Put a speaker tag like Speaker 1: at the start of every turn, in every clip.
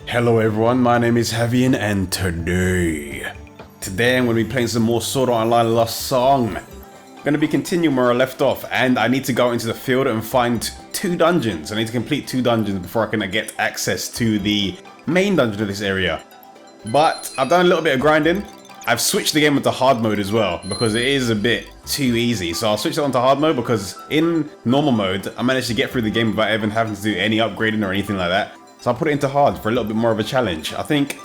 Speaker 1: Hello everyone, my name is Havian and today I'm going to be playing some more Sword Art Online Lost Song. I'm going to be continuing where I left off and I need to go into the field and find 2 dungeons. I need to complete 2 dungeons before I can get access to the main dungeon of this area. But I've done a little bit of grinding. I've switched the game into hard mode as well because it is a bit too easy. So I'll switch it onto hard mode because in normal mode I managed to get through the game without even having to do any upgrading or anything like that. So I'll put it into hard for a little bit more of a challenge. I think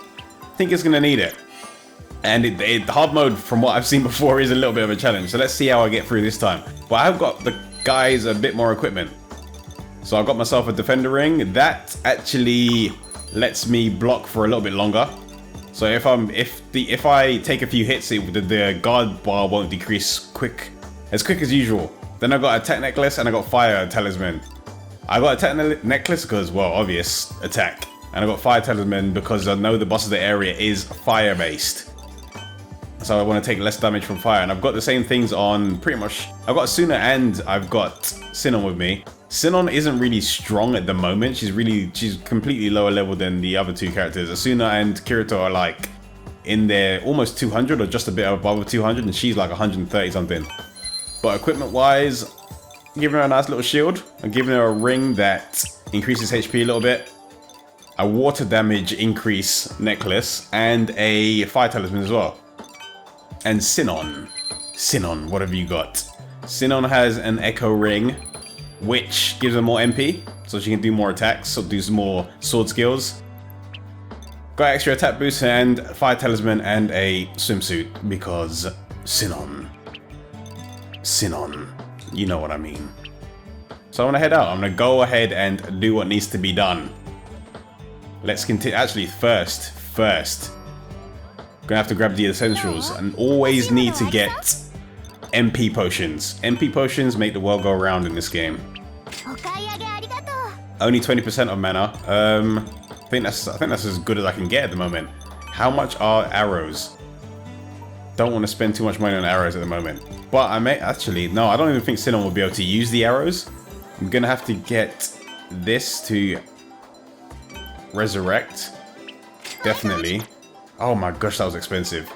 Speaker 1: it's gonna need it. And hard mode, from what I've seen before, is a little bit of a challenge. So let's see how I get through this time. But I've got the guys a bit more equipment. So I've got myself a defender ring that actually lets me block for a little bit longer. So if I take a few hits, the guard bar won't decrease as quick as usual. Then I've got a tech necklace and I got fire talisman. I got a tech necklace because, well, obvious attack. And I got fire talisman because I know the boss of the area is fire based. So I want to take less damage from fire. And I've got the same things on pretty much. I've got Asuna and I've got Sinon with me. Sinon isn't really strong at the moment. She's completely lower level than the other 2 characters. Asuna and Kirito are like in there almost 200 or just a bit above 200 and she's like 130 something. But equipment wise, giving her a nice little shield. I'm giving her a ring that increases HP a little bit. A water damage increase necklace and a fire talisman as well. And Sinon, what have you got? Sinon has an echo ring, which gives her more MP, so she can do more attacks, so do some more sword skills. Got extra attack boost and fire talisman and a swimsuit because Sinon, you know what I mean. So I'm gonna head out. I'm gonna go ahead and do what needs to be done. Let's continue. Actually, first, gonna have to grab the essentials and always need to get MP potions. MP potions make the world go around in this game. Only 20% of mana. I think that's as good as I can get at the moment. How much are arrows? Don't want to spend too much money on arrows at the moment. But I may actually, no, I don't even think Sinon will be able to use the arrows. I'm gonna have to get this to resurrect. Definitely. Oh my gosh, that was expensive.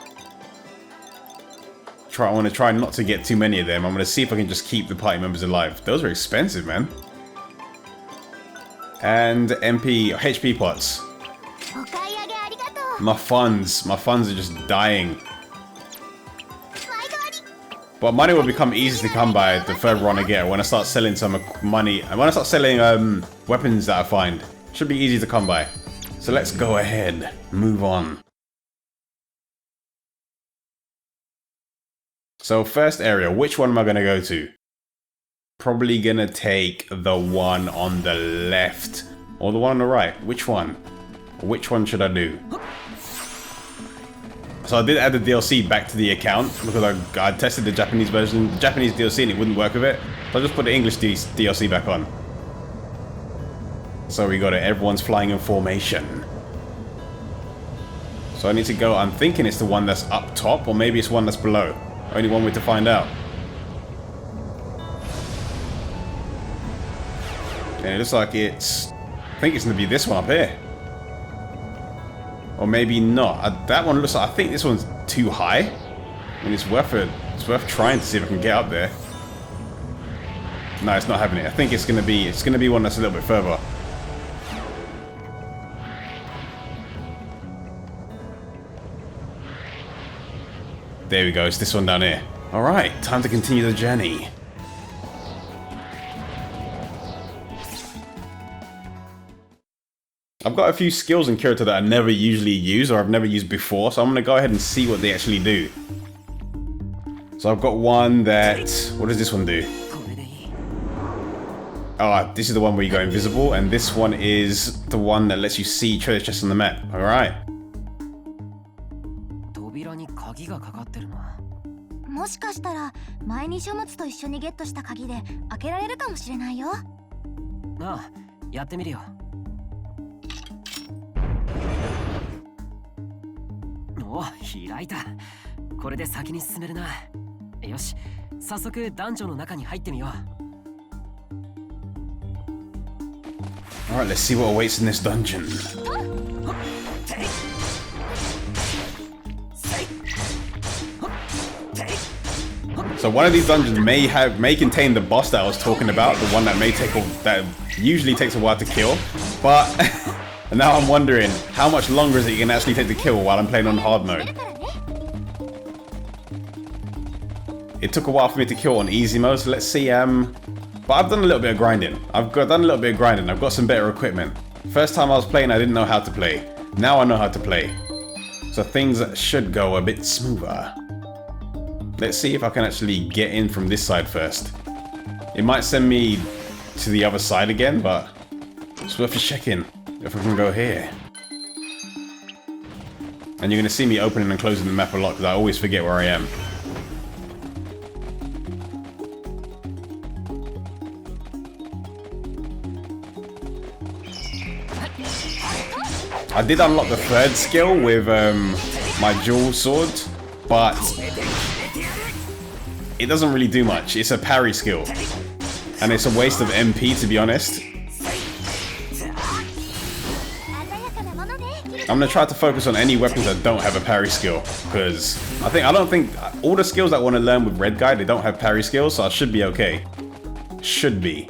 Speaker 1: I want to try not to get too many of them. I'm going to see if I can just keep the party members alive. Those are expensive, man. And HP pots. My funds are just dying. But money will become easy to come by the further on I get. When I start selling some money, and when I start selling weapons that I find, should be easy to come by. So let's go ahead, move on. So first area, which one am I going to go to? Probably going to take the one on the left or the one on the right. Which one? Which one should I do? So I did add the DLC back to the account because I tested the Japanese version, the Japanese DLC, and it wouldn't work with it. So I just put the English DLC back on. So we got it. Everyone's flying in formation. So I need to go. I'm thinking it's the one that's up top or maybe it's one that's below. Only one way to find out. And it looks like I think it's going to be this one up here. Or maybe not. That one looks like, I think this one's too high. I mean, it's worth trying to see if I can get up there. No, it's not having it. I think it's going to be one that's a little bit further. There we go, it's this one down here. Alright, time to continue the journey. I've got a few skills in Kirito that I never usually use or I've never used before, so I'm going to go ahead and see what they actually do. So I've got one that... What does this one do? Oh, this is the one where you go invisible, and this one is the one that lets you see treasure chests on the map. Alright.
Speaker 2: もしかしたら前に書物と一緒にゲットした鍵で開けられるかもしれないよ。ああ、やってみるよ。お、開いた。これで先に進めるな。よし、早速ダンジョンの中に入ってみよう。
Speaker 1: Alright, let's see what awaits in this dungeon. So one of these dungeons may contain the boss that I was talking about, the one that usually takes a while to kill, but now I'm wondering how much longer is it going to actually take to kill while I'm playing on hard mode. It took a while for me to kill on easy mode, so let's see. But I've done a little bit of grinding. I've got some better equipment. First time I was playing, I didn't know how to play. Now I know how to play, so things should go a bit smoother. Let's see if I can actually get in from this side first. It might send me to the other side again, but it's worth a check-in if I can go here. And you're going to see me opening and closing the map a lot because I always forget where I am. I did unlock the third skill with my dual sword, but it doesn't really do much. It's a parry skill, and it's a waste of MP, to be honest. I'm gonna try to focus on any weapons that don't have a parry skill, because I don't think all the skills that I want to learn with Red Guy, they don't have parry skills, so I should be okay. Should be.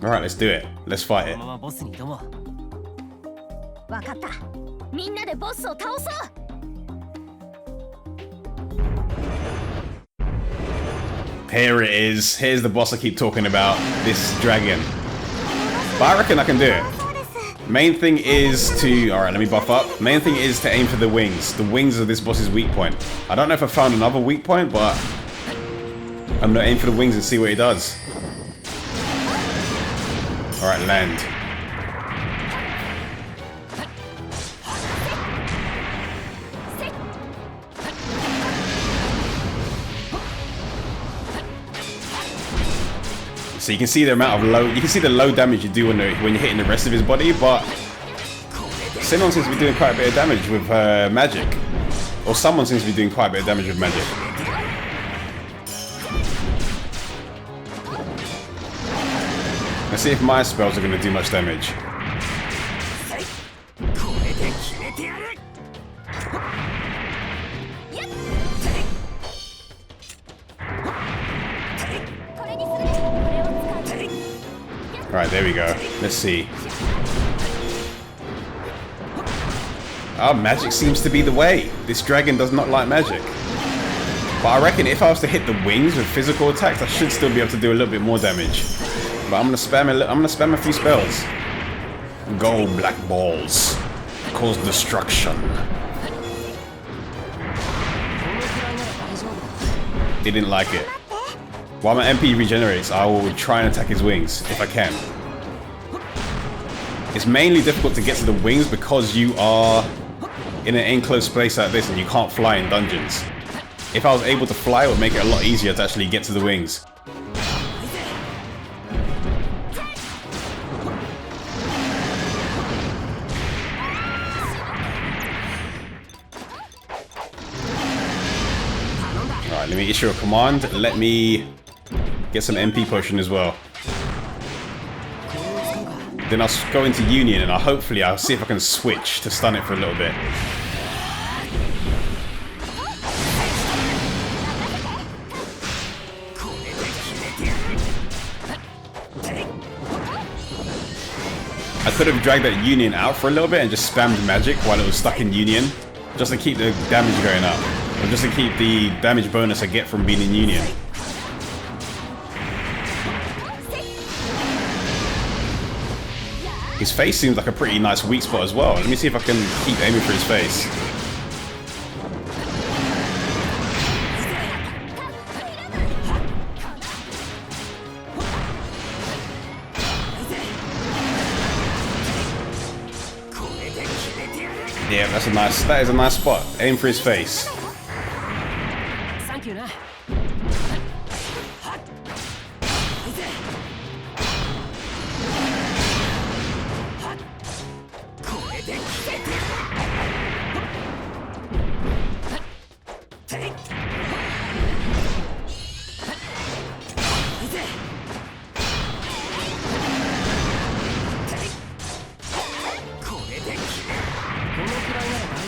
Speaker 1: Alright, let's do it. Let's fight it. Here it is. Here's the boss I keep talking about. This dragon. But I reckon I can do it. Main thing is to... Alright, let me buff up. Main thing is to aim for the wings. The wings are this boss's weak point. I don't know if I found another weak point, but I'm gonna aim for the wings and see what he does. Alright, land. So you can see the amount of the low damage you do when you're hitting the rest of his body, but Sinon seems to be doing quite a bit of damage with magic. Or someone seems to be doing quite a bit of damage with magic. Let's see if my spells are going to do much damage. Alright, there we go. Let's see. Oh, magic seems to be the way. This dragon does not like magic. But I reckon if I was to hit the wings with physical attacks, I should still be able to do a little bit more damage. But I'm gonna spam a few spells. Gold black balls. Cause destruction. He didn't like it. While my MP regenerates, I will try and attack his wings if I can. It's mainly difficult to get to the wings because you are in an enclosed space like this and you can't fly in dungeons. If I was able to fly, it would make it a lot easier to actually get to the wings. Alright, let me issue a command. Let me get some MP potion as well. Then I'll go into Union and I'll see if I can switch to stun it for a little bit. I could have dragged that Union out for a little bit and just spammed magic while it was stuck in Union, just to keep the damage going up, or just to keep the damage bonus I get from being in Union. His face seems like a pretty nice weak spot as well. Let me see if I can keep aiming for his face. Yeah, that is a nice spot. Aim for his face.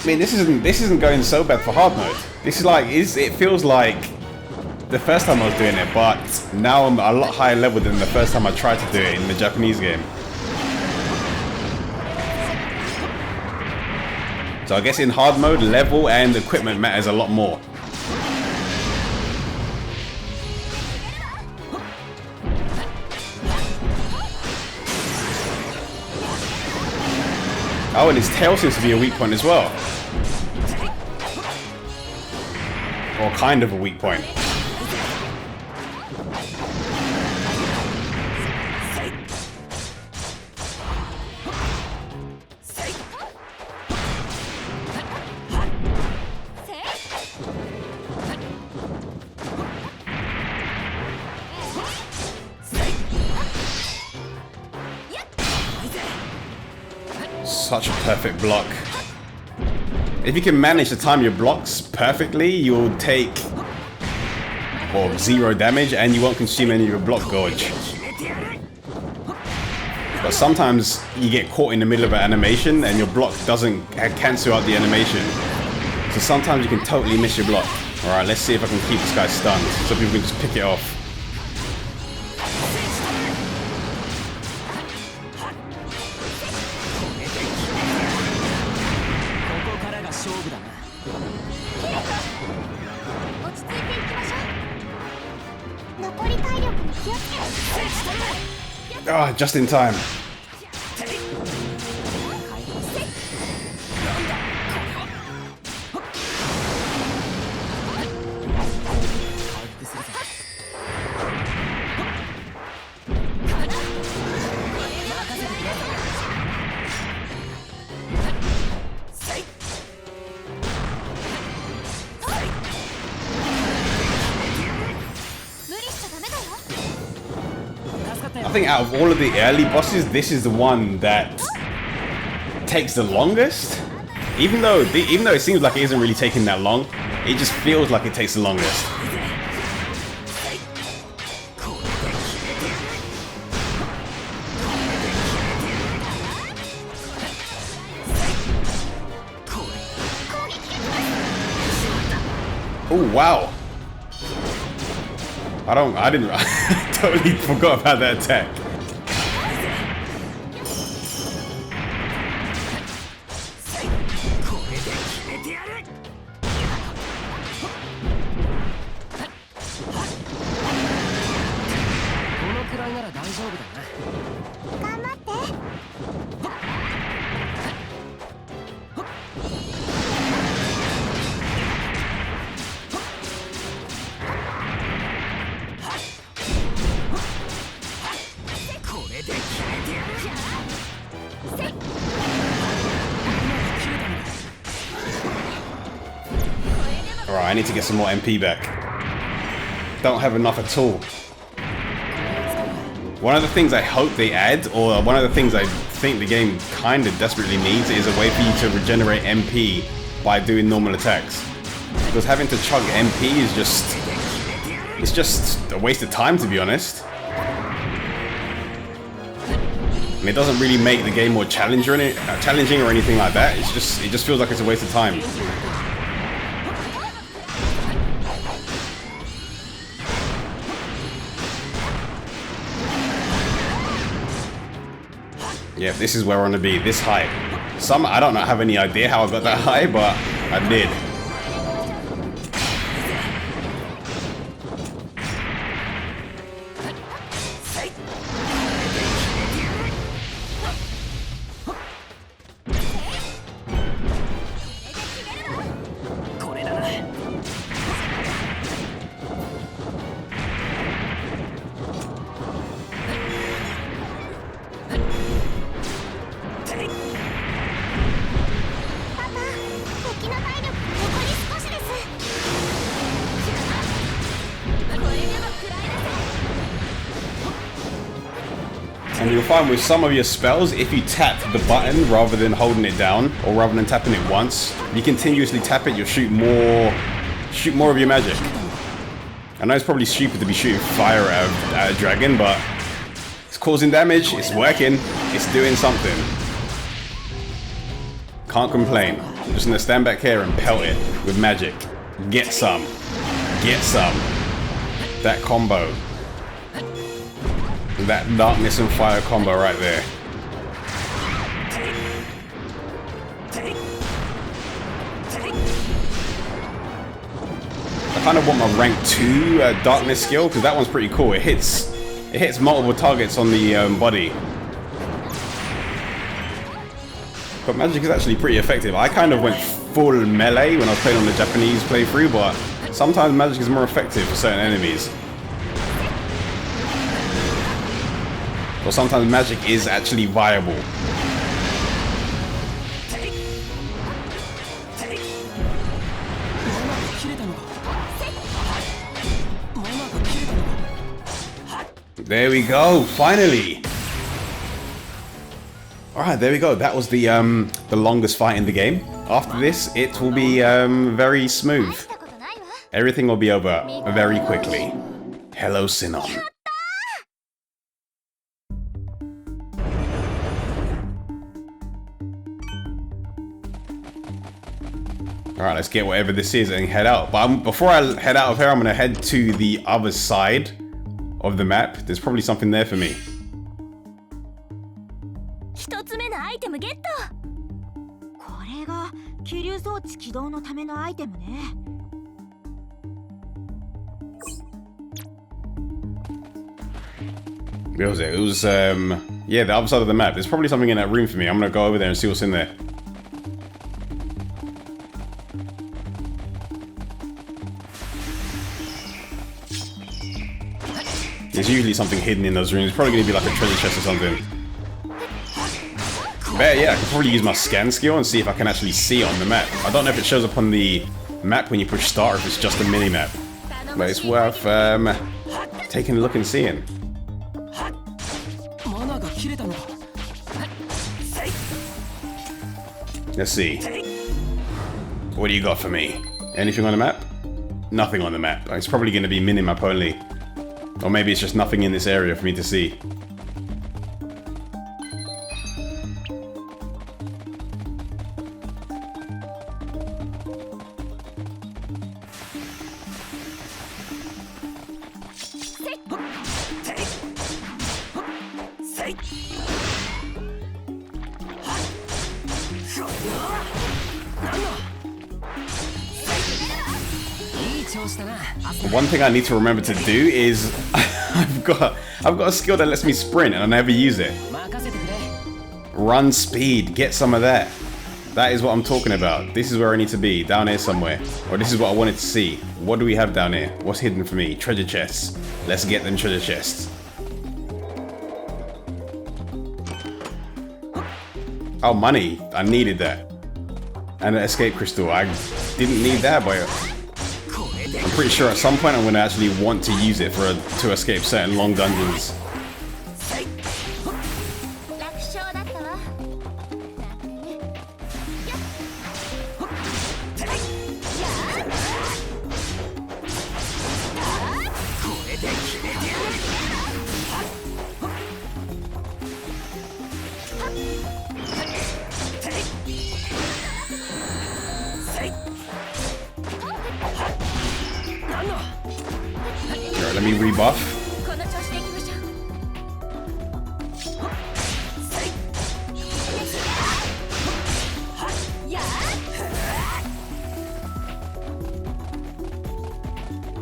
Speaker 1: mean, this isn't going so bad for hard mode. This is like, it feels like the first time I was doing it, but now I'm a lot higher level than the first time I tried to do it in the Japanese game. So I guess in hard mode, level and equipment matters a lot more. Oh, and his tail seems to be a weak point as well. Or kind of a weak point. Such a perfect block. If you can manage to time your blocks perfectly, you'll take, well, 0 damage and you won't consume any of your block gauge. But sometimes you get caught in the middle of an animation and your block doesn't cancel out the animation. So sometimes you can totally miss your block. Alright, let's see if I can keep this guy stunned so people can just pick it off. Ah, just in time. I think out of all of the early bosses, this is the one that takes the longest. Even though it seems like it isn't really taking that long, it just feels like it takes the longest. Oh wow. I totally forgot about that attack. Alright, I need to get some more MP back. Don't have enough at all. One of the things I hope they add, or one of the things I think the game kind of desperately needs, is a way for you to regenerate MP by doing normal attacks. Because having to chug MP is just... it's just a waste of time, to be honest. And it doesn't really make the game more challenging or anything like that. It just feels like it's a waste of time. Yeah, this is where I want to be, this high. I don't have any idea how I got that high, but I did. And you'll find with some of your spells, if you tap the button rather than holding it down, or rather than tapping it once, you continuously tap it, you'll shoot more of your magic. I know it's probably stupid to be shooting fire at a dragon, but it's causing damage, it's working, it's doing something. Can't complain. I'm just gonna stand back here and pelt it with magic. Get some. Get some. That combo. That darkness and fire combo right there. I kind of want my rank 2 darkness skill because that one's pretty cool. It hits multiple targets on the body. But magic is actually pretty effective. I kind of went full melee when I was playing on the Japanese playthrough, but sometimes magic is more effective for certain enemies. Or sometimes magic is actually viable. There we go, finally! Alright, there we go. That was the longest fight in the game. After this, it will be very smooth. Everything will be over very quickly. Hello, Sinon. Alright, let's get whatever this is and head out. But before I head out of here, I'm going to head to the other side of the map. There's probably something there for me.
Speaker 2: 一つ目のアイテムゲット。これが気流装置起動のためのアイテムね。
Speaker 1: Where was it? It was yeah, the other side of the map. There's probably something in that room for me. I'm gonna go over there and see what's in there. There's usually something hidden in those rooms. It's probably gonna be like a treasure chest or something. But yeah, I could probably use my scan skill and see if I can actually see on the map. I don't know if it shows up on the map when you push start or if it's just a mini-map. But it's worth taking a look and seeing. Let's see. What do you got for me? Anything on the map? Nothing on the map. It's probably going to be mini-map only. Or maybe it's just nothing in this area for me to see. One thing I need to remember to do is I've got a skill that lets me sprint and I never use it. Run speed, get some of that. That is what I'm talking about. This is where I need to be, down here somewhere. Or this is what I wanted to see. What do we have down here? What's hidden for me? Treasure chests. Let's get them treasure chests. Oh, money. I needed that. And an escape crystal. I didn't need that, but I'm pretty sure at some point I'm going to actually want to use it to escape certain long dungeons. Let me rebuff.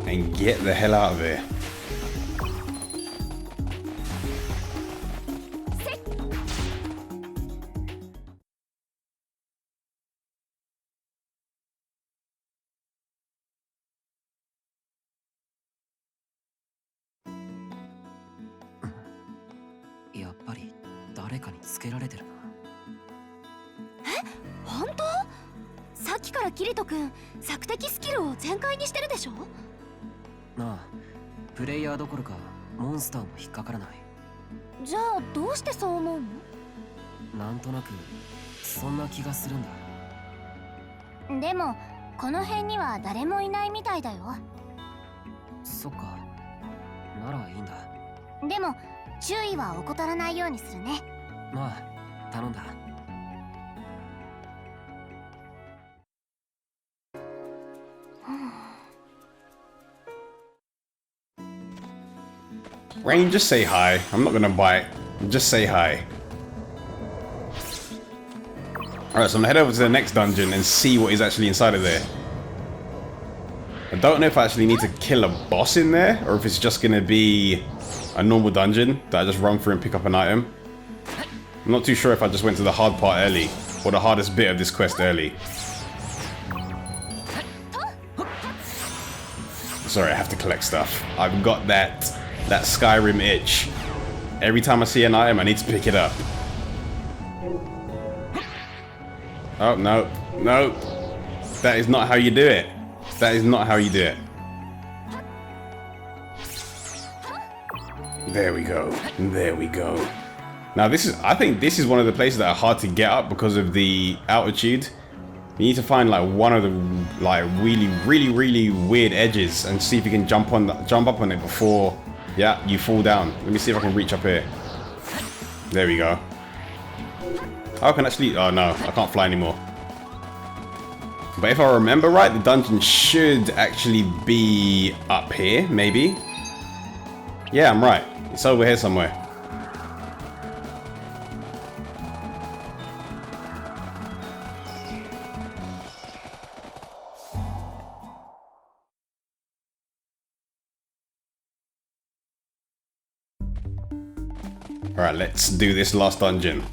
Speaker 1: And get the hell out of there. Rain, just say hi. I'm not gonna bite. Just say hi. Alright, so I'm gonna head over to the next dungeon and see what is actually inside of there. I don't know if I actually need to kill a boss in there, or if it's just gonna be a normal dungeon that I just run through and pick up an item. I'm not too sure if I just went to the hard part early, or the hardest bit of this quest early. Sorry, I have to collect stuff. I've got that Skyrim itch. Every time I see an item, I need to pick it up. Oh, no. No. That is not how you do it. That is not how you do it. There we go. There we go. Now I think this is one of the places that are hard to get up because of the altitude. You need to find like one of the like really weird edges and see if you can jump up on it before, yeah, you fall down. Let me see if I can reach up here. There we go. Oh, I can actually, oh no, I can't fly anymore. But if I remember right, the dungeon should actually be up here, maybe. Yeah, I'm right. It's over here somewhere. Alright, let's do this last dungeon.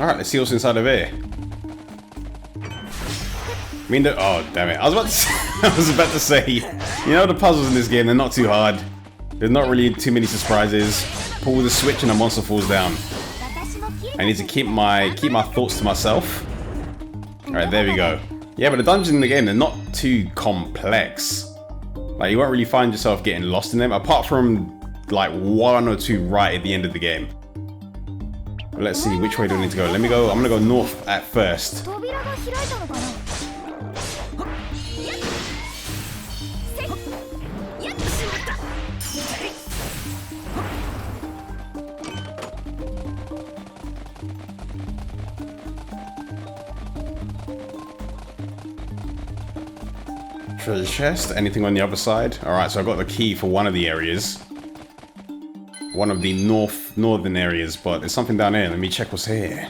Speaker 1: Alright, let's see what's inside of here. Oh damn it! I was about to say, you know, the puzzles in this game, they're not too hard. There's not really too many surprises. Pull the switch and a monster falls down. I need to keep my thoughts to myself. All right, there we go. Yeah, but the dungeons in the game, they're not too complex. Like, you won't really find yourself getting lost in them, apart from like one or two right at the end of the game. But let's see, which way do I need to go? I'm gonna go north at first. Treasure chest, anything on the other side? Alright, so I've got the key for one of the areas. One of the northern areas, but there's something down here. Let me check what's here.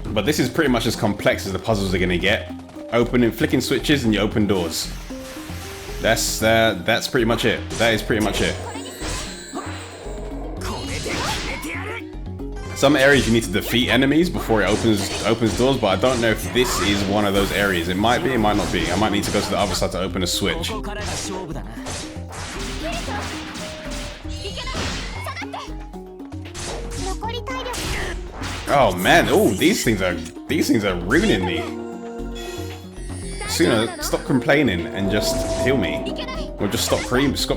Speaker 1: But this is pretty much as complex as the puzzles are gonna get. Flicking switches and you open doors. That's pretty much it. That is pretty much it. Some areas you need to defeat enemies before it opens doors, but I don't know if this is one of those areas. It might be, it might not be. I might need to go to the other side to open a switch. Oh man, oh these things are ruining me. Sooner stop complaining and just heal me. Or just stop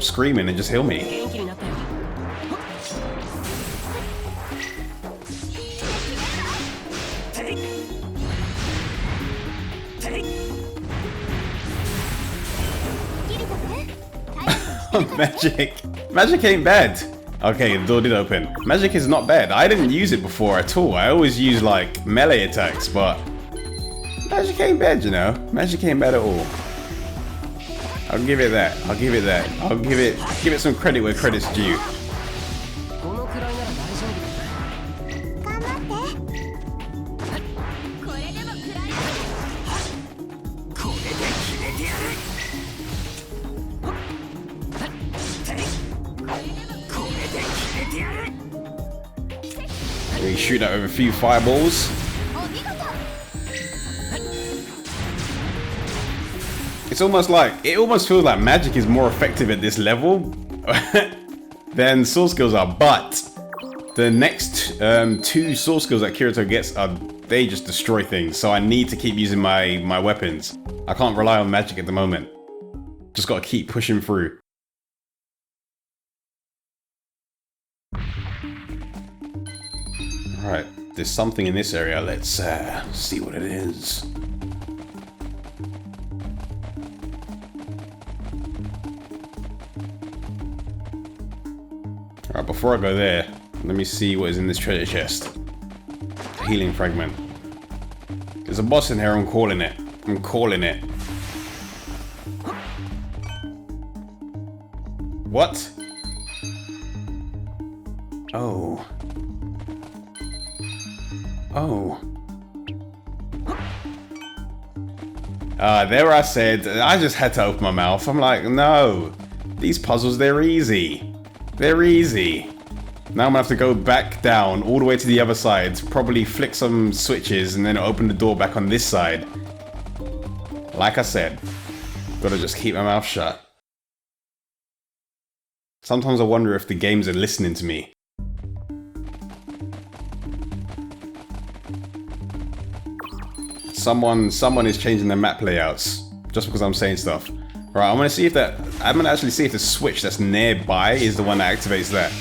Speaker 1: screaming and just heal me. Magic ain't bad. Okay, the door did open. Magic is not bad. I didn't use it before at all. I always use like melee attacks, but magic ain't bad, you know. Magic ain't bad at all. I'll give it that. I'll give it some credit where credit's due. We shoot that with a few fireballs. It's almost like, it almost feels like magic is more effective at this level than sword skills are, but the next two sword skills that Kirito gets are they just destroy things. So I need to keep using my weapons. I can't rely on magic at the moment. Just gotta keep pushing through. Alright, there's something in this area. Let's see what it is. Alright, before I go there, let me see what is in this treasure chest. Healing fragment. There's a boss in here, I'm calling it. I'm calling it. What? Oh. Oh. There I said, I just had to open my mouth. I'm like, no. These puzzles, they're easy. They're easy. Now I'm gonna have to go back down all the way to the other side, probably flick some switches and then open the door back on this side. Like I said, gotta just keep my mouth shut. Sometimes I wonder if the games are listening to me. Someone is changing their map layouts just because I'm saying stuff. Right, I'm gonna see if that. I'm gonna actually see if the switch that's nearby is the one that activates that.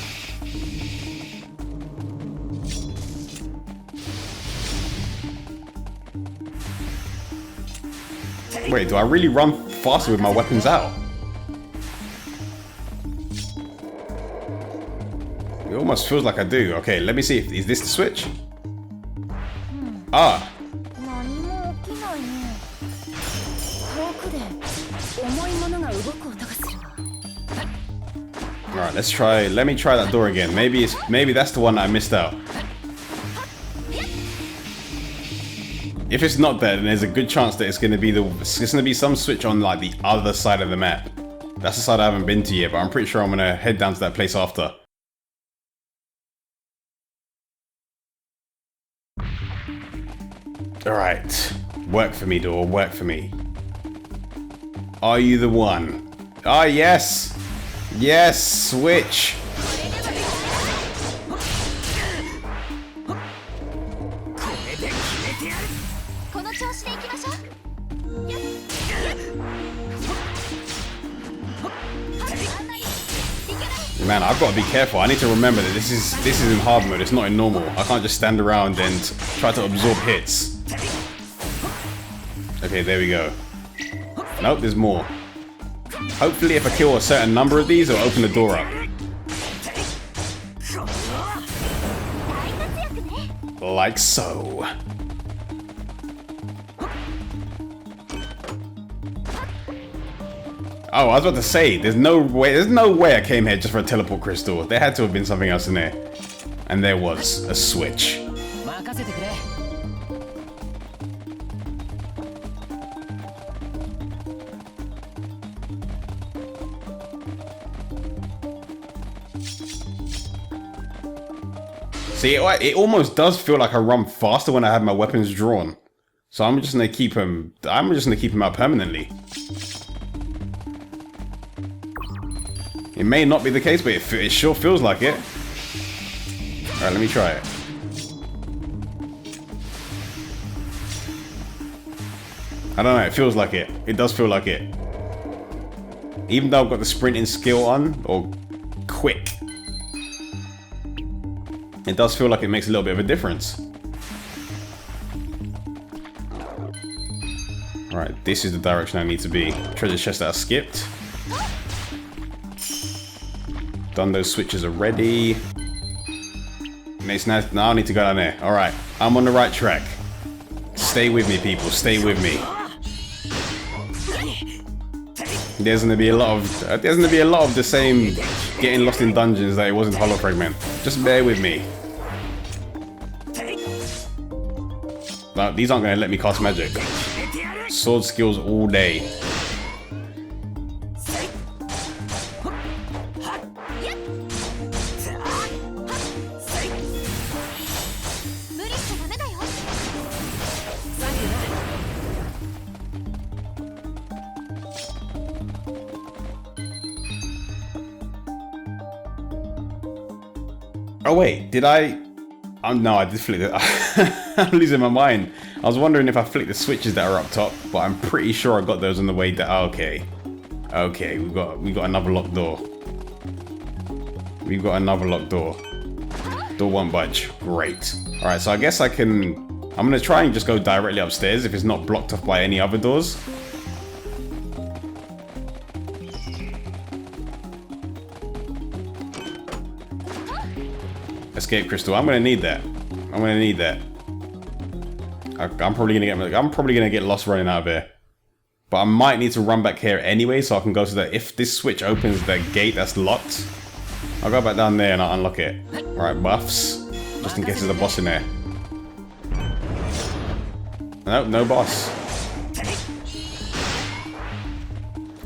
Speaker 1: Wait, do I really run faster with my weapons out? It almost feels like I do. Okay, let me see. Is this the switch? Ah. Alright, let's try. Let me try that door again. Maybe that's the one that I missed out. If it's not there, then there's a good chance that it's gonna be some switch on like the other side of the map. That's the side I haven't been to yet, but I'm pretty sure I'm gonna head down to that place after. Alright. Work for me, door. Work for me. Are you the one? Ah, yes! Yes! Switch! Man, I've got to be careful. I need to remember that this is in hard mode. It's not in normal. I can't just stand around and try to absorb hits. Okay, there we go. Nope, there's more. Hopefully if I kill a certain number of these, it'll open the door up. Like so. Oh, I was about to say, there's no way I came here just for a teleport crystal. There had to have been something else in there. And there was a switch. See, it almost does feel like I run faster when I have my weapons drawn. So I'm just gonna keep him out permanently. It may not be the case, but it sure feels like it. Alright, let me try it. I don't know, it feels like it. It does feel like it. Even though I've got the sprinting skill on, or quick, it does feel like it makes a little bit of a difference. Alright, this is the direction I need to be. Treasure chest that I skipped. Done those switches already. Now I need to go down there. Alright, I'm on the right track. Stay with me, people. Stay with me. There's gonna be a lot of the same getting lost in dungeons that it was in Hollow Fragment. Just bear with me. No, these aren't gonna let me cast magic. Sword skills all day. Oh wait, did I No, I did flick it. I'm losing my mind. I was wondering if I flicked the switches that are up top, but I'm pretty sure I got those on the way down. Okay. Okay, we got another locked door. We've got another locked door. Door won't budge. Great. Alright, so I guess I'm gonna try and just go directly upstairs if it's not blocked off by any other doors. Escape crystal. I'm gonna need that. I'm gonna need that. I'm probably gonna get lost running out of here. But I might need to run back here anyway, so I can go to the. If this switch opens the gate that's locked, I'll go back down there and I'll unlock it. Alright, buffs. Just in case there's a boss in there. Nope, no boss.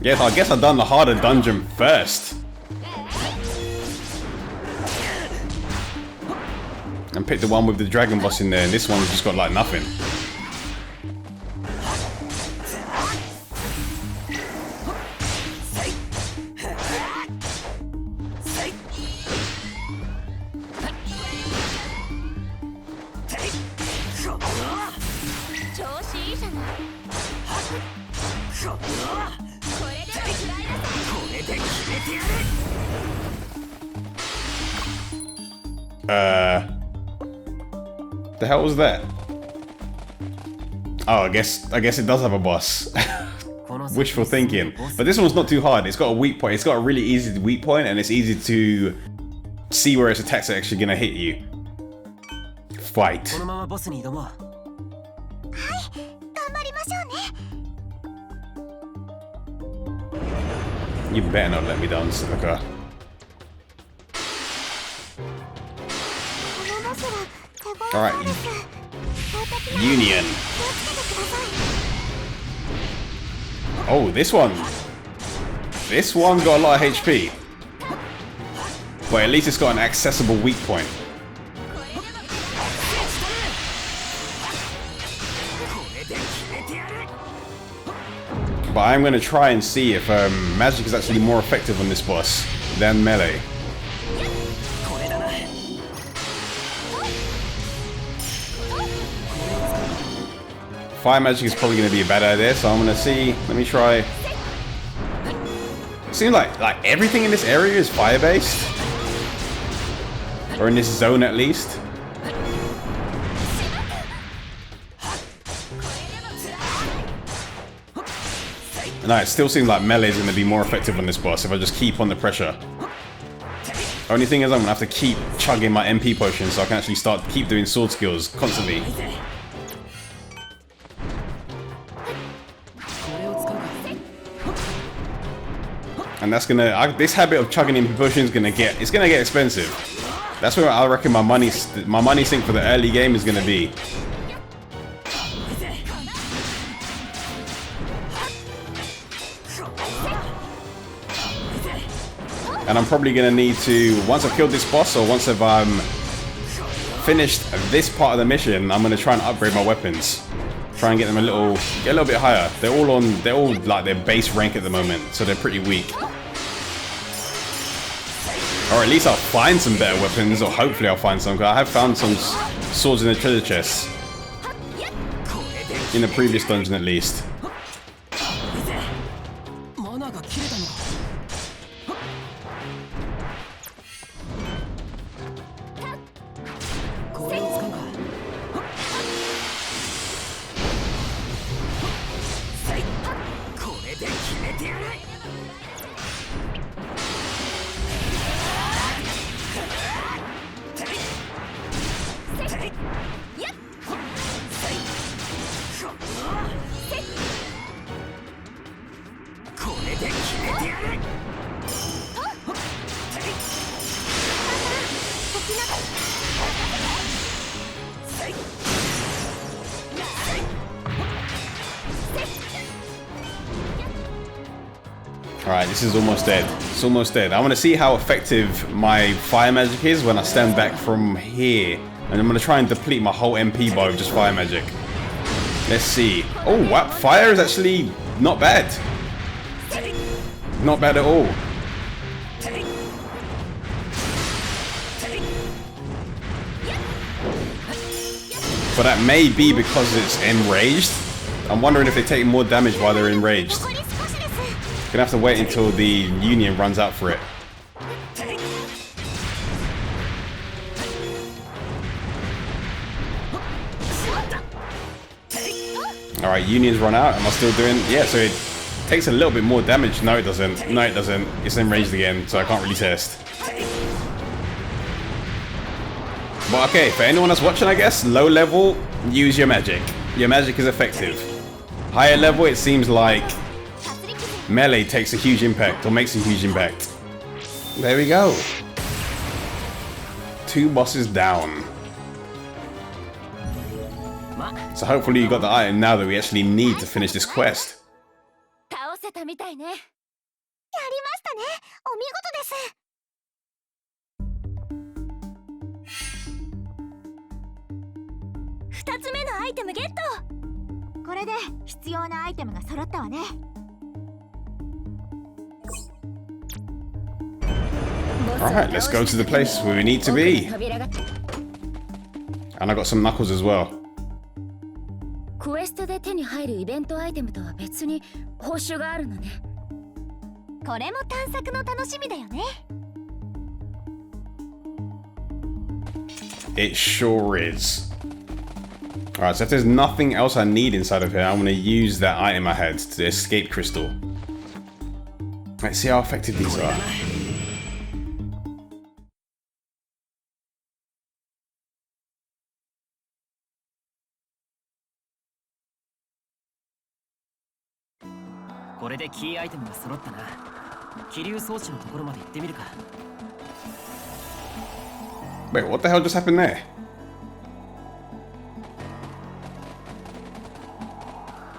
Speaker 1: Yes, I guess I've done the harder dungeon first. And pick the one with the dragon boss in there, and this one's just got like nothing. The hell was that? Oh, I guess it does have a boss. Wishful thinking. But this one's not too hard. It's got a weak point. It's got a really easy weak point, and it's easy to see where its attacks are actually gonna hit you. Fight. You better not let me down, Sumeragi. Alright. Union. Oh, this one. This one's got a lot of HP. But at least it's got an accessible weak point. But I'm going to try and see if magic is actually more effective on this boss than melee. Fire magic is probably going to be a bad idea, so I'm going to see. Let me try. It seems like everything in this area is fire-based. Or in this zone at least. No, it still seems like melee is going to be more effective on this boss if I just keep on the pressure. Only thing is I'm going to have to keep chugging my MP potions so I can actually keep doing sword skills constantly. And that's gonna, this habit of chugging MP potions is gonna get expensive. That's where I reckon my money sink for the early game is gonna be. And I'm probably going to need to, once I've killed this boss, or once I've finished this part of the mission, I'm going to try and upgrade my weapons. Try and get them get a little bit higher. They're all like their base rank at the moment, so they're pretty weak. Or at least I'll find some better weapons, or hopefully I'll find some, because I have found some swords in the treasure chest. In the previous dungeon at least. Alright, this is almost dead. It's almost dead. I want to see how effective my fire magic is when I stand back from here. And I'm going to try and deplete my whole MP bar with just fire magic. Let's see. Oh, wow. Fire is actually not bad. Not bad at all. But that may be because it's enraged. I'm wondering if they take more damage while they're enraged. Gonna have to wait until the union runs out for it. Alright, unions run out. Am I still doing... Yeah, so it takes a little bit more damage. No, it doesn't. No, it doesn't. It's enraged again, so I can't really test. But okay, for anyone that's watching, I guess, low level, use your magic. Your magic is effective. Higher level, it seems like melee takes a huge impact, or makes a huge impact. There we go. 2 bosses down. So hopefully you got the item now that we actually need to finish this quest. Alright, let's go to the place where we need to be. And I got some knuckles as well. It sure is. Alright, so if there's nothing else I need inside of here, I'm going to use that item I had, the escape crystal. Let's see how effective these are. Wait, what the hell just happened there?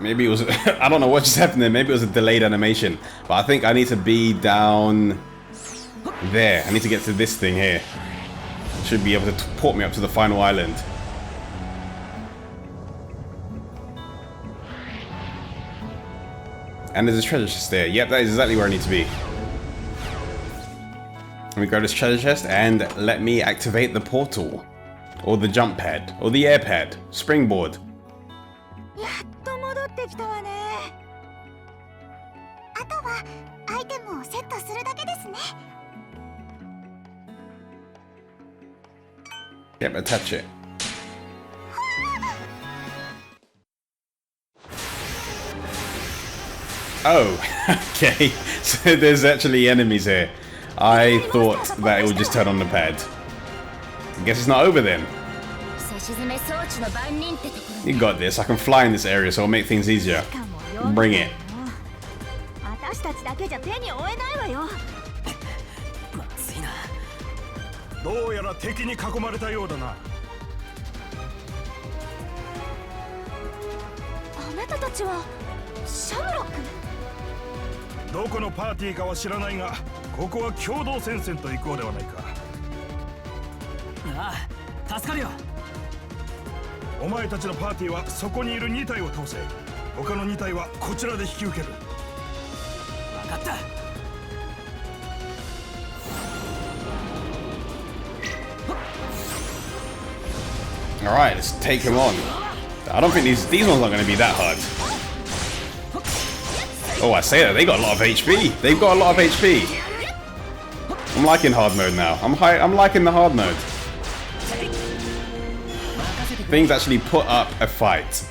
Speaker 1: Maybe it was... I don't know what just happened there. Maybe it was a delayed animation. But I think I need to be down there. I need to get to this thing here. Should be able to port me up to the final island. And there's a treasure chest there. Yep, that is exactly where I need to be. Let me grab this treasure chest and let me activate the portal. Or the jump pad. Or the air pad. Springboard. Yep, attach it. Oh, okay. So there's actually enemies here. I thought that it would just turn on the pad. I guess it's not over then. You got this. I can fly in this area, so it'll make things easier. Bring it.
Speaker 2: Shamrock.
Speaker 3: どこのパーティーかは知らないが、ここは共同戦線と行こうではないか。ああ、助かるよ。お前たちのパーティーはそこにいる2体を倒せ。他の2体はこちらで引き受ける。分かった。
Speaker 1: All right, let's take him on. I don't think these ones are going to be that hard. Oh, I say that, they got a lot of HP. They've got a lot of HP. I'm liking hard mode now. I'm liking the hard mode. Things actually put up a fight.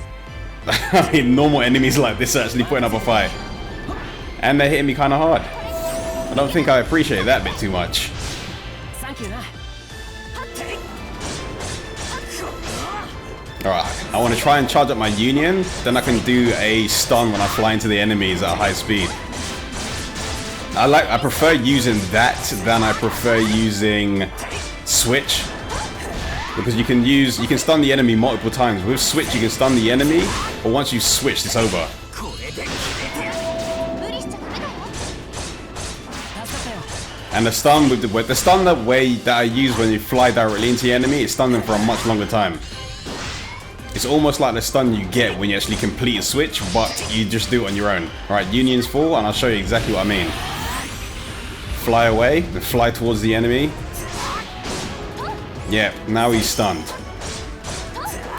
Speaker 1: I mean, normal enemies like this are actually putting up a fight. And they're hitting me kind of hard. I don't think I appreciate that bit too much. Alright, I want to try and charge up my union, then I can do a stun when I fly into the enemies at high speed. I prefer using that than I prefer using switch. Because you can stun the enemy multiple times. With switch you can stun the enemy, but once you switch it's over. And the stun that I use when you fly directly into the enemy, it stuns them for a much longer time. It's almost like the stun you get when you actually complete a switch, but you just do it on your own. Alright, union's full, and I'll show you exactly what I mean. Fly away, then fly towards the enemy. Yeah, now he's stunned.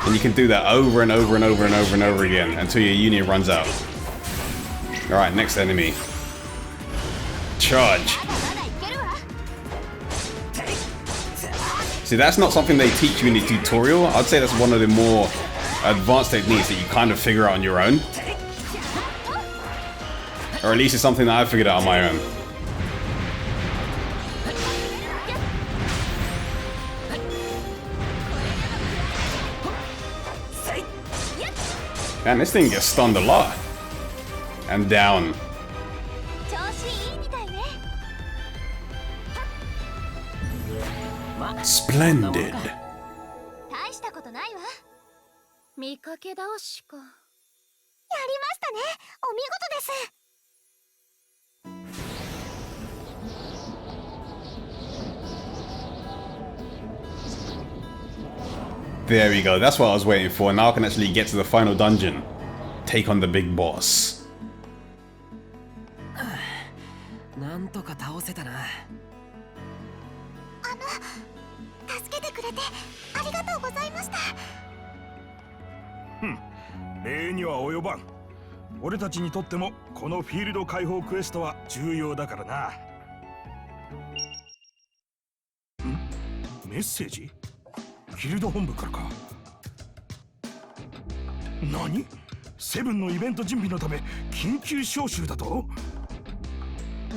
Speaker 1: And you can do that over and over and over and over and over again until your unit runs out. Alright, next enemy. Charge. See, that's not something they teach you in the tutorial. I'd say that's one of the more advanced techniques that you kind of figure out on your own. Or at least it's something that I figured out on my own. Man, this thing gets stunned a lot. And down. Splendid.
Speaker 2: 大したことないわ。見かけ倒しか。やりましたね。お見事です。
Speaker 1: There we go, that's what I was waiting for. Now I can actually get to the final dungeon. Take on the big boss.
Speaker 4: なんとか倒せたな。
Speaker 2: 助けてくれてありがとうございました。
Speaker 3: 礼には及ばん。俺たちにとってもこのフィールド解放クエストは重要だからな。メッセージ？ギルド本部からか。何？セブンのイベント準備のため緊急招集だと？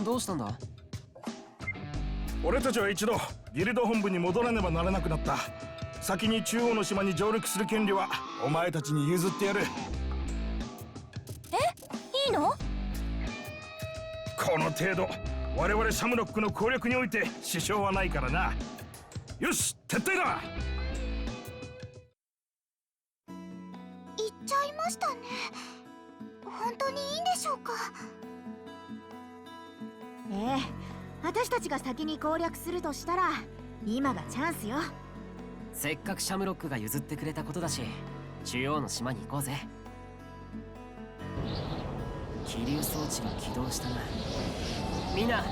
Speaker 4: どうしたんだ？
Speaker 3: 俺たちは一度ギルド本部に戻らねばならなくなった。先に中央の島に上陸する権利はお前たちに譲ってやる。
Speaker 2: いいの？
Speaker 3: この程度我々シャムロックの攻略において支障はないからな。よし、撤退だ。
Speaker 2: 行っちゃいましたね。本当にいいんでしょうか？
Speaker 5: 私たちが先に攻略するとしたら今がチャンスよ。
Speaker 4: せっかくシャムロックが譲ってくれたことだし、中央の島に行こうぜ。気流装置が起動したな。みんな、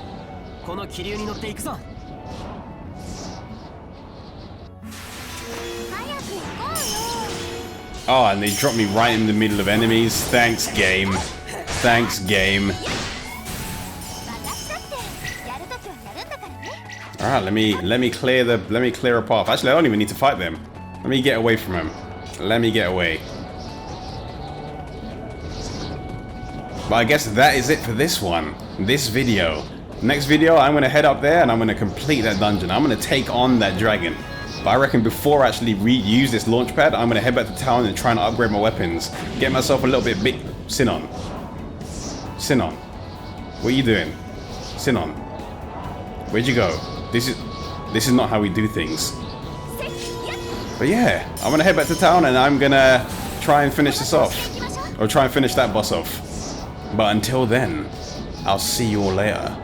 Speaker 4: この気流に乗っていくぞ。
Speaker 2: 早く行こうよ。
Speaker 1: Oh, and they dropped me right in the middle of enemies. Thanks, game. Thanks, game. Alright, let me clear a path. Actually, I don't even need to fight them. Let me get away from them. Let me get away. But I guess that is it for this one. This video. Next video, I'm gonna head up there and I'm gonna complete that dungeon. I'm gonna take on that dragon. But I reckon before I actually reuse this launch pad, I'm gonna head back to town and try and upgrade my weapons. Get myself a little bit big. Sinon. Sinon. What are you doing? Sinon. Where'd you go? This is not how we do things. But yeah, I'm gonna head back to town and I'm gonna try and finish this off. Or try and finish that boss off. But until then, I'll see you all later.